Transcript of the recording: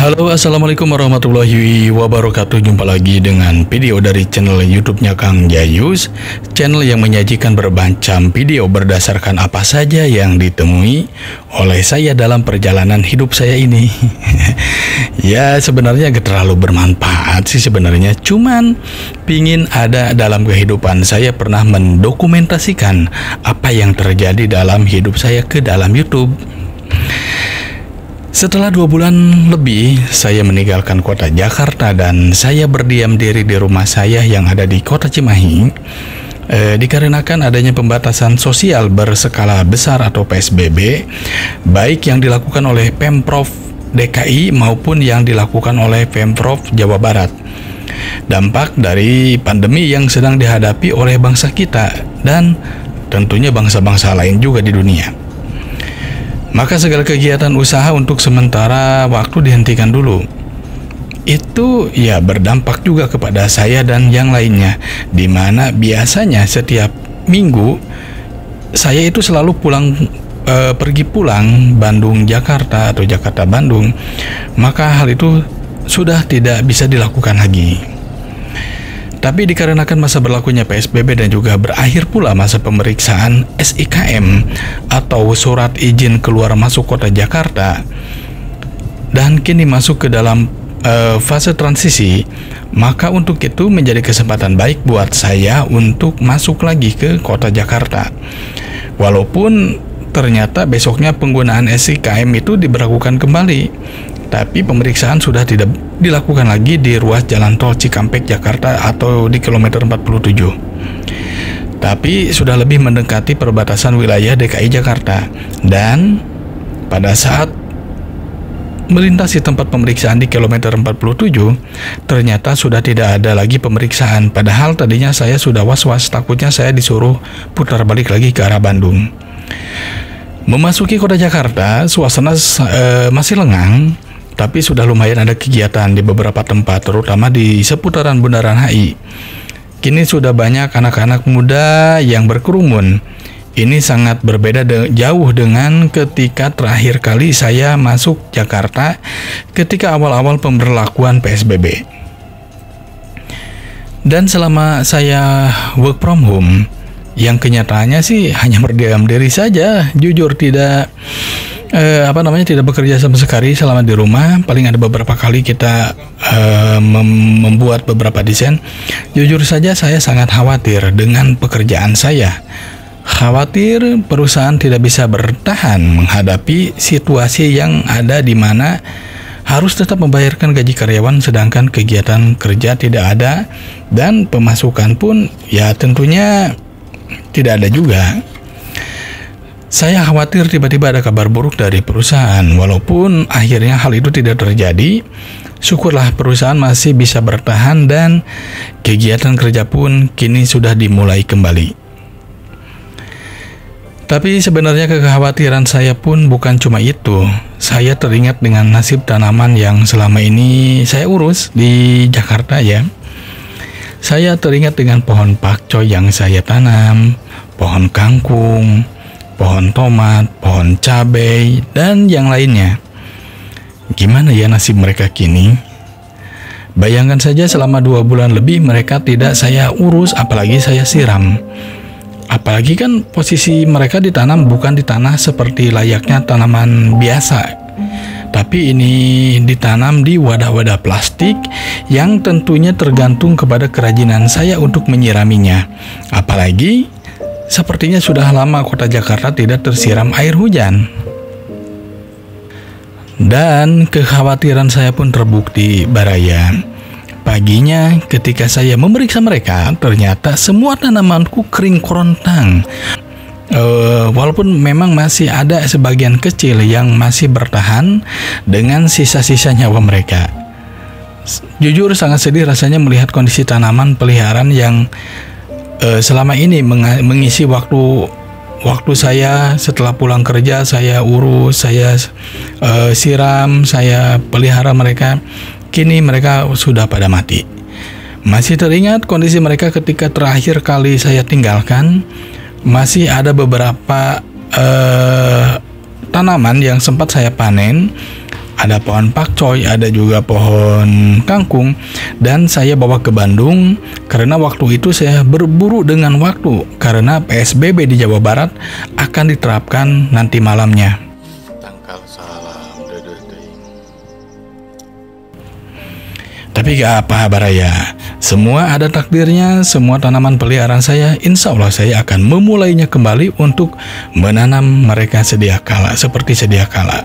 Halo, assalamualaikum warahmatullahi wabarakatuh. Jumpa lagi dengan video dari channel YouTube-nya Kang Jayus, channel yang menyajikan bermacam video berdasarkan apa saja yang ditemui oleh saya dalam perjalanan hidup saya ini. Ya, sebenarnya gak terlalu bermanfaat sih sebenarnya, cuman pingin ada dalam kehidupan saya pernah mendokumentasikan apa yang terjadi dalam hidup saya ke dalam YouTube. Setelah 2 bulan lebih, saya meninggalkan kota Jakarta dan saya berdiam diri di rumah saya yang ada di kota Cimahi, dikarenakan adanya pembatasan sosial berskala besar atau PSBB, baik yang dilakukan oleh Pemprov DKI maupun yang dilakukan oleh Pemprov Jawa Barat. Dampak dari pandemi yang sedang dihadapi oleh bangsa kita dan tentunya bangsa-bangsa lain juga di dunia. Maka segala kegiatan usaha untuk sementara waktu dihentikan dulu. Itu ya berdampak juga kepada saya dan yang lainnya, di mana biasanya setiap minggu saya itu selalu pergi pulang Bandung Jakarta atau Jakarta Bandung. Maka hal itu sudah tidak bisa dilakukan lagi. Tapi dikarenakan masa berlakunya PSBB dan juga berakhir pula masa pemeriksaan SIKM atau surat izin keluar masuk kota Jakarta, dan kini masuk ke dalam fase transisi, maka untuk itu menjadi kesempatan baik buat saya untuk masuk lagi ke kota Jakarta. Walaupun ternyata besoknya penggunaan SIKM itu diberlakukan kembali, tapi pemeriksaan sudah tidak dilakukan lagi di ruas jalan tol Cikampek Jakarta atau di kilometer 47. Tapi sudah lebih mendekati perbatasan wilayah DKI Jakarta. Dan pada saat melintasi tempat pemeriksaan di kilometer 47, ternyata sudah tidak ada lagi pemeriksaan. Padahal tadinya saya sudah was-was, takutnya saya disuruh putar balik lagi ke arah Bandung. Memasuki kota Jakarta, suasana masih lengang, tapi sudah lumayan ada kegiatan di beberapa tempat, terutama di seputaran Bundaran HI. Kini sudah banyak anak-anak muda yang berkerumun. Ini sangat berbeda jauh dengan ketika terakhir kali saya masuk Jakarta ketika awal-awal pemberlakuan PSBB. Dan selama saya work from home, yang kenyataannya sih hanya berdiam diri saja, jujur tidak tidak bekerja sama sekali selama di rumah. Paling ada beberapa kali kita membuat beberapa desain. Jujur saja saya sangat khawatir dengan pekerjaan saya. Khawatir perusahaan tidak bisa bertahan menghadapi situasi yang ada di mana harus tetap membayarkan gaji karyawan sedangkan kegiatan kerja tidak ada dan pemasukan pun ya tentunya tidak ada juga. Saya khawatir tiba-tiba ada kabar buruk dari perusahaan. Walaupun akhirnya hal itu tidak terjadi, syukurlah perusahaan masih bisa bertahan dan kegiatan kerja pun kini sudah dimulai kembali. Tapi sebenarnya kekhawatiran saya pun bukan cuma itu. Saya teringat dengan nasib tanaman yang selama ini saya urus di Jakarta ya. Saya teringat dengan pohon pakcoy yang saya tanam, pohon kangkung, pohon tomat, pohon cabai, dan yang lainnya. Gimana ya nasib mereka kini? Bayangkan saja selama 2 bulan lebih mereka tidak saya urus, apalagi saya siram. Apalagi kan posisi mereka ditanam bukan di tanah seperti layaknya tanaman biasa, tapi ini ditanam di wadah-wadah plastik yang tentunya tergantung kepada kerajinan saya untuk menyiraminya. Apalagi sepertinya sudah lama kota Jakarta tidak tersiram air hujan. Dan kekhawatiran saya pun terbukti baraya. Paginya ketika saya memeriksa mereka, ternyata semua tanamanku kering kerontang. Walaupun memang masih ada sebagian kecil yang masih bertahan dengan sisa-sisa nyawa mereka. Jujur sangat sedih rasanya melihat kondisi tanaman peliharaan yang selama ini mengisi waktu saya setelah pulang kerja. Saya urus, saya siram, saya pelihara mereka. Kini mereka sudah pada mati. Masih teringat kondisi mereka ketika terakhir kali saya tinggalkan. Masih ada beberapa tanaman yang sempat saya panen, ada pohon pakcoy, ada juga pohon kangkung. Dan saya bawa ke Bandung karena waktu itu saya berburu dengan waktu, karena PSBB di Jawa Barat akan diterapkan nanti malamnya. Tapi gak apa Baraya, semua ada takdirnya. Semua tanaman peliharaan saya, insya Allah saya akan memulainya kembali untuk menanam mereka seperti sedia kala.